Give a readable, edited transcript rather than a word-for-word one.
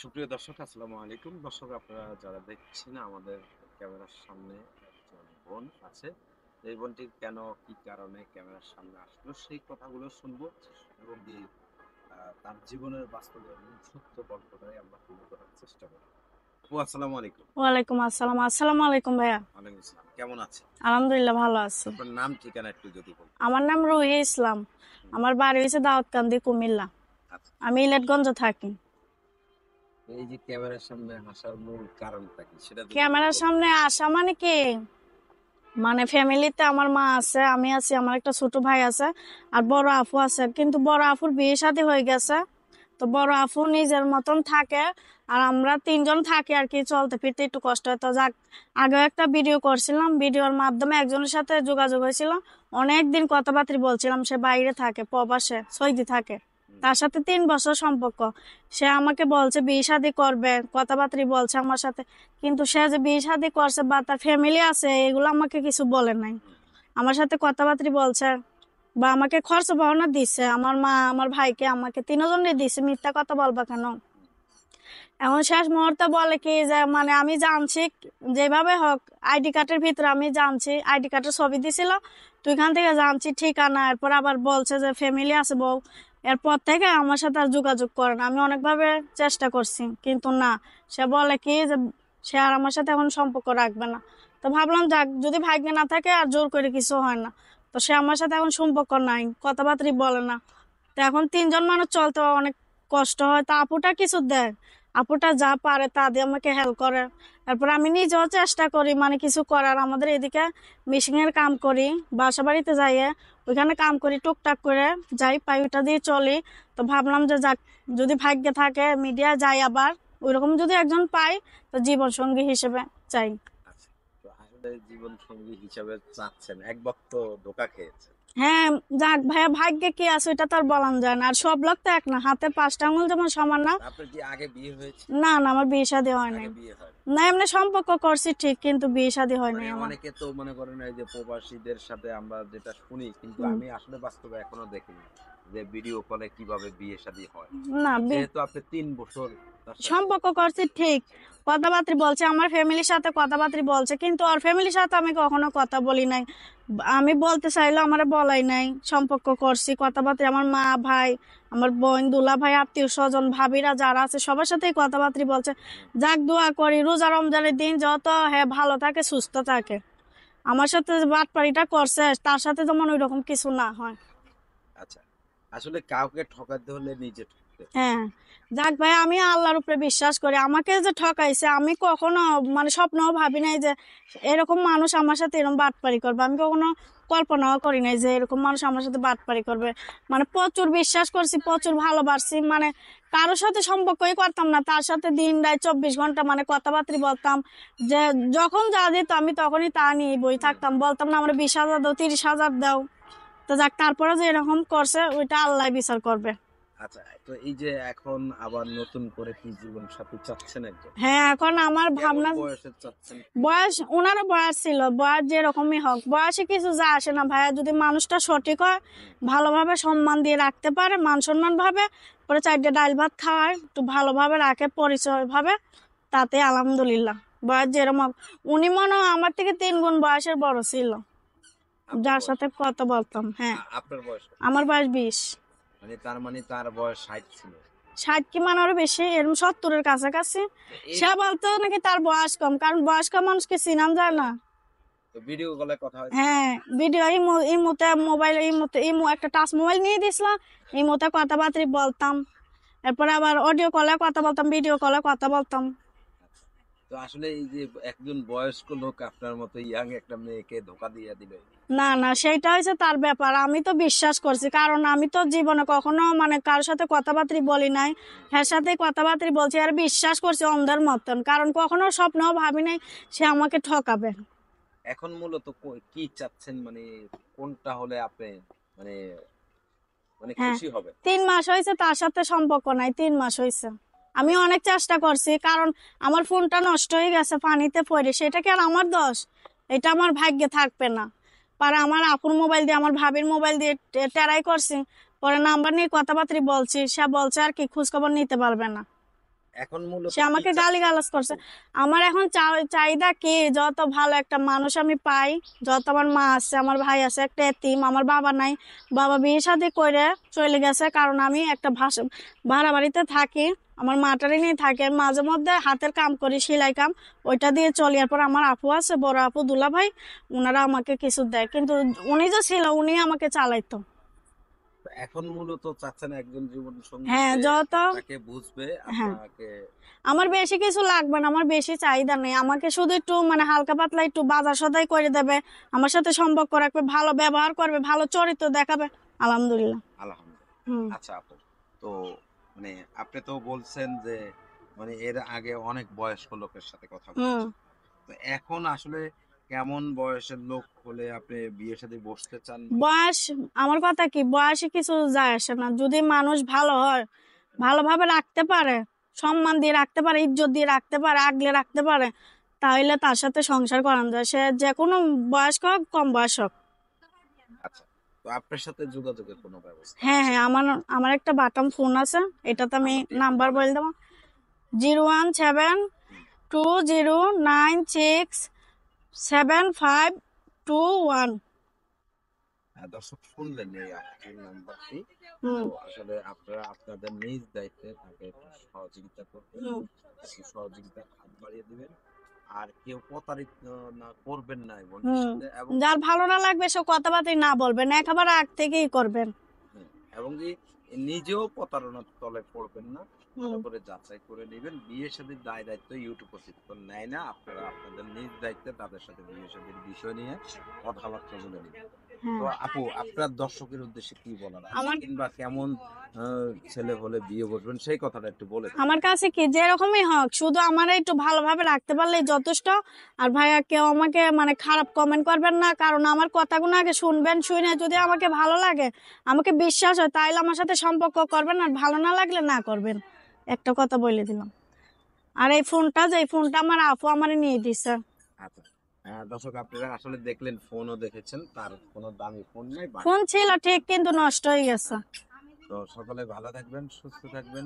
সুপ্রিয় দর্শক, আসসালামু আলাইকুম। দর্শক, আপনারা যারা দেখছেন আমাদের ক্যামেরার সামনে একজন বোন আছে। এই বোনটি কেন, কি কারণে ক্যামেরার সামনে আসলো সেই কথাগুলো শুনবো এবং তার জীবনের বাস্তব এবং সত্য গল্পটাই আমরা তুলে ধরার চেষ্টা করব। আপু, আসসালামু আলাইকুম। ওয়ালাইকুম আসসালাম। আসসালামু আলাইকুম ভাইয়া। ওয়ালাইকুম আসসালাম। কেমন আছেন? আলহামদুলিল্লাহ ভালো আছি। আপনার নাম ঠিকানা একটু যদি বলতেন। আমার নাম রুহি ইসলাম। হুম, আমার বাড়ি হয়েছে দাউদকান্দি, কুমিল্লা। আচ্ছা। আমি ইলেটগঞ্জ থাকি। এই যে ক্যামেরার সামনে আসার মূল কারণটা কি সেটা যদি একটু ক্যামেরার বলতেন। সামনে আসা মানে কি, মানে ফ্যামিলিতে আমার মা আছে, আমি আছি, আমার একটা ছোট ভাই আছে, আর বড় আপু আছে। কিন্তু বড় আপুর বিয়ে শাদী হয়ে গেছে। তো বড় আপু নিজের মতন থাকে, আর আমরা তিনজন থাকি আর কি। চলতে ফিরতে একটু কষ্ট হয়। তো যাক, আগে একটা ভিডিও করছিলাম, ভিডিওর মাধ্যমে একজনের সাথে যোগাযোগ হয়েছিল। অনেকদিন কথাবার্তা বলছিলাম। সে বাইরে থাকে, প্রবাসে সৌদি থাকে। হুম, তার সাথে 3 বছর সম্পর্ক। সে আমাকে বলছে বিয়ে শাদী করবে, কথাবার্তা বলছে আমার সাথে। কিন্তু সে যে বিয়ে শাদী করছে বা তার ফ্যামিলি আছে, এগুলো আমাকে কিছু বলে নাই। হুম, আমার সাথে কথাবার্তা বলছে বা আমাকে খরচ পাওনা দিচ্ছে, আমার মা আমার ভাইকে আমাকে তিনজনে দিচ্ছে। মিথ্যা কথা বলবা কেন? হুম, এখন শেষ মুহূর্তে বলে কি যে, মানে আমি জানছি যেভাবে হোক, আইডি কার্ডের ভিতরে আমি জানছি, আইডি কার্ডের ছবি দিছিল, তো এখান থেকে জানছি ঠিকানা। এরপর আবার বলছে যে ফ্যামিলি আছে বউ। এরপর থেকে আমার সাথে আর যোগাযোগ করে না। আমি অনেকভাবে চেষ্টা করছি, কিন্তু না। সে বলে কি যে সে আর আমার সাথে এখন সম্পর্ক রাখবে না। তো ভাবলাম যাক, যদি ভাগ্যে না থাকে আর জোর করে কিছু হয় না। তো সে আমার সাথে এখন সম্পর্ক নাই, কথাবার্তা বলে না। তো এখন তিনজন মানুষ চলতে অনেক কষ্ট হয়। তা আপুটা কিছু দেয়, আপুটা যা পারে তা দিয়ে আমাকে হেল্প করে। তারপর আমি নিজেও চেষ্টা করি মানে কিছু করার। আমাদের এদিকে মিশিং এর কাম করি, বাসা বাড়িতে যাইয়ে ওইখানে কাম করি, টুকটাক করে যাই পাই, ওইটা দিয়ে চলি। তো ভাবলাম যে যাক, যদি ভাগ্যে থাকে মিডিয়া যাই আবার, ওইরকম যদি একজন পাই, তো জীবন সঙ্গী হিসেবে চাই। আচ্ছা। তো আসলে জীবন সঙ্গী হিসাবে চাচ্ছেন, এক বক্ত ধোঁকা খেয়েছেন। হ্যাঁ, যাক ভাইয়া, ভাগ্যে কি আছে ওইটা তো আর বলান যায় না। আর সব লোক তো এক না, হাতের 5টা আঙুল যেমন সমান না। আপনার কি আগে বিয়ে হয়েছে? না না, আমার বিয়ে শাদী হয় নাই। আগে বিয়ে হয়। না, এমনি সম্পর্ক করছি ঠিক, কিন্তু বিয়ে শাদী হয় মানে নাই আমার। অনেকে তো মনে করেন এই যে প্রবাসীদের সাথে আমরা যেটা শুনি, কিন্তু হুম। আমি আসলে বাস্তবে এখনো দেখিনি যে ভিডিও কলে কিভাবে বিয়ে শাদী হয়। না, যেহেতু আপনি 3 বছর তার সাথে সম্পর্ক করছি ঠিক, কথাবার্তা বলছে, আমার ফ্যামিলির সাথে কথাবার্তা বলছে, কিন্তু ওর ফ্যামিলির সাথে আমি কখনো কথা বলি নাই। আমি বলতে চাইলে আমার বলাই নাই। সম্পর্ক করছি, কথাবার্তা আমার মা ভাই, আমার বোন দুলা ভাই, আত্মীয় স্বজন ভাবিরা যারা আছে সবার সাথেই কথাবার্তা বলছে। যাক, দোয়া করি রোজা রমজানের দিন যত হ্যাঁ ভালো থাকে, সুস্থ থাকে। আমার সাথে যে বাটপাড়িটা করছে, তার সাথে যেমন ওই রকম কিছু না হয়। আচ্ছা, আসলে কাউকে ঠকাতে হলে নিজে ঠকতে হয়। হ্যাঁ, যাক ভাই, আমি আল্লাহর উপরে বিশ্বাস করি। আমাকে যে ঠকাইছে, আমি কখনো মানে স্বপ্নও ভাবি নাই যে এরকম মানুষ আমার সাথে এরকম বাটপারি করবে। আমি কখনো কল্পনাও করি নাই যে এরকম মানুষ আমার সাথে বাটপারি করবে। মানে প্রচুর বিশ্বাস করছি, প্রচুর ভালোবাসছি। মানে কারোর সাথে সম্পর্কই করতাম না, তার সাথে দিন রাত 24 ঘন্টা মানে কথাবার্তা বলতাম। যে যখন যা দিত আমি তখনই তা নিয়ে বই হুম, থাকতাম, বলতাম না আমরা 20,000 দাও, 30,000 দাও। তো যাক, তারপরে যে এরকম করছে ওইটা আল্লাহ বিচার করবে। আচ্ছা। তো এই যে এখন আবার নতুন করে কি জীবন সাথী চাচ্ছেন একজন, হ্যাঁ, এখন আমার কেমন ভাবনা, বয়সের চাচ্ছেন একটু? বয়স ওনারও বয়স ছিল, বয়স যেরকমই হোক, বয়সে কিছু যা আসে না ভাইয়া। যদি মানুষটা সঠিক হয়, হুম, ভালোভাবে সম্মান দিয়ে রাখতে পারে, মান সম্মান ভাবে, পরে 4টে ডাল ভাত খাওয়ায়, একটু ভালোভাবে রাখে, পরিচয় ভাবে, তাতে আলহামদুলিল্লাহ। বয়স যেরকম হোক, উনি মনে হয় আমার থেকে 3 গুণ বয়সের বড় ছিল, আপনার যার বয়স সাথে কথা বলতাম। হ্যাঁ, আপনার বয়স কত? আমার বয়স 20। মানে তার মানে তার বয়স 60 ছিল। 60 কি মানে আরো বেশি, এরকম 70-এর কাছাকাছি। তো এই সে বলতো নাকি তার বয়স কম, কারণ বয়স্ক মানুষকে চিনাম যায় না। তো ভিডিও কলে কথা হয়েছে? হ্যাঁ, ভিডিও ইমুতে মোবাইল, ইমু একটা টাচ মোবাইল নিয়ে দিছিলাম, ইমুতে কথাবার্তা বলতাম। এরপরে আবার অডিও কলে কথা বলতাম, ভিডিও কলে কথা বলতাম। আচ্ছা। তো আসলে এই যে একজন বয়স্ক লোক আপনার মতো ইয়াং একটা মেয়েকে ধোকা দিয়ে দিবে। না না, সেইটা হয়েছে তার ব্যাপার। আমি তো বিশ্বাস করছি, কারণ আমি তো জীবনে কখনো মানে কারোর সাথে কথাবার্তা বলি নাই। হুম। হ্যাঁ, সাথে কথাবার্তা বলছি আর বিশ্বাস করছি অন্ধের মতন, কারণ কখনো স্বপ্নও ভাবি নাই সে আমাকে ঠকাবে। এখন মূলত কি চাচ্ছেন, মানে কোনটা হলে আপনি মানে মানে হ্যাঁ, খুশি হবেন? 3 মাস হয়েছে তার সাথে সম্পর্ক নাই, 3 মাস হয়েছে। আমি অনেক চেষ্টা করছি, কারণ আমার ফোনটা নষ্ট হয়ে গেছে পানিতে পড়ে। সেটা কি আর আমার দোষ? এটা আমার ভাগ্যে থাকবে না। পরে আমার আপুর মোবাইল দিয়ে, আমার ভাবির মোবাইল দিয়ে টেরাই করছি। পরে নাম্বার নিয়ে কথাবার্তা বলছি, সে বলছে আর কি খোঁজ খবর নিতে পারবে না। এখন মূলত সে আমাকে কি গালিগালাজ করছে। আমার এখন চাহিদা কি, যত ভালো একটা মানুষ আমি পাই, যত আমার মা আছে, আমার ভাই আছে, একটা এতিম, আমার বাবা নাই, বাবা বিয়ে শাদী করে চলে গেছে, কারণ আমি একটা ভাড়া বাড়িতে থাকি, আমার মাটারি নিয়ে থাকে, মাঝে মধ্যে হাতের কাম করি, সেলাই কাম, ওইটা দিয়ে চলি। এরপর আমার আপু আছে, বড় আপু, দুলা ভাই, ওনারা আমাকে কিছু দেয়, কিন্তু উনি যে ছিল উনি আমাকে চালাইতো। এখন মূলত চাচ্ছেন একজন জীবন সঙ্গী হ্যাঁ, যে যত, আপনাকে বুঝবে, হ্যাঁ, আপনাকে আমার বেশি কিছু লাগবে না, আমার বেশি চাহিদা নেই, আমাকে শুধু একটু মানে হালকা পাতলা একটু বাজার সদাই করে দেবে, আমার সাথে সম্পর্ক রাখবে, ভালো ব্যবহার করবে, ভালো চরিত্র দেখাবে, আলহামদুলিল্লাহ। আলহামদুলিল্লাহ। হুম। আচ্ছা আপু, তো মানে আপনি তো বলছেন যে মানে এর আগে অনেক বয়স্ক লোকের সাথে কথা হুম। বলেছেন, তো এখন আসলে কেমন বয়সের লোক হলে আপনি বিয়ের সাথে বসতে চান? বয়স, আমার কথা কি, বয়সে কিছু যায় আসে না, যদি মানুষ ভালো হয়, ভালোভাবে রাখতে পারে, সম্মান দিয়ে রাখতে পারে, ইজ্জত দিয়ে রাখতে পারে, আগলে রাখতে পারে, তাহলে তার সাথে সংসার করানো যায়, সে যে কোনো বয়স্ক হোক, কম বয়স হোক। আচ্ছা, তো আপনার সাথে যোগাযোগের কোনো ব্যবস্থা হ্যাঁ, আছে? হ্যাঁ, আমার একটা বাটাম ফোন আছে, এটাতে আমি নাম্বারটি একটু নাম্বার বলেন। বলে দেবো, 01720967521। দর্শক শুনলেন এই আপুটির নাম্বারটি। তো হুম। আসলে আপনারা আপনাদের নিজ দায়িত্বে তাকে একটু সহযোগিতা করবেন, হুম। একটু সহযোগিতার হাত বাড়িয়ে দিবেন। আর কেউ প্রতারিত না করবেন না এই বোনটির হুম। সাথে, এবং যার ভালো না লাগবে সে কথাবার্তা না বলবেন, একেবারে আগ থেকেই করবেন। হুম, এবং কি নিজেও প্রতারণার তলে পড়বেন না, ভালো হুম। করে যাচাই করে নেবেন। বিয়ে শাদীর দায় দায়িত্ব ইউটিউব কর্তৃপক্ষ নেয় না, আপনারা আপনাদের নিজ দায়িত্বে তাদের সাথে বিয়ে শাদীর বিষয় নিয়ে কথাবার্তা বলে নেবেন। তো হ্যাঁ, আপু, আপনার দর্শকের উদ্দেশ্যে কি বলার আছে, আমার কিংবা কেমন ছেলে হলে বিয়ে বসবেন সেই কথাটা একটু বলে দেন। আমার কাছে কি যেরকমই হোক, শুধু আমার একটু ভালোভাবে রাখতে পারলেই যথেষ্ট। আর ভাইয়া, কেউ আমাকে মানে খারাপ কমেন্ট করবেন না, কারণ আমার কথাগুলো আগে শুনবেন, শুনে যদি আমাকে ভালো লাগে, আমাকে বিশ্বাস হয়, তাইলে আমার সাথে সম্পর্ক করবেন, আর ভালো না লাগলে না করবেন, একটা কথা বলে দিলাম। আর এই ফোনটা আমার আপু আমারে নিয়ে দিছে। আচ্ছা, দর্শক আপনারা আসলে দেখলেন, ফোনও দেখেছেন, তার কোনো দামি ফোন নাই, ফোন বাটন। ছিল ঠিক, কিন্তু নষ্ট হয়ে গেছে। তো সকলে ভালো থাকবেন, সুস্থ থাকবেন।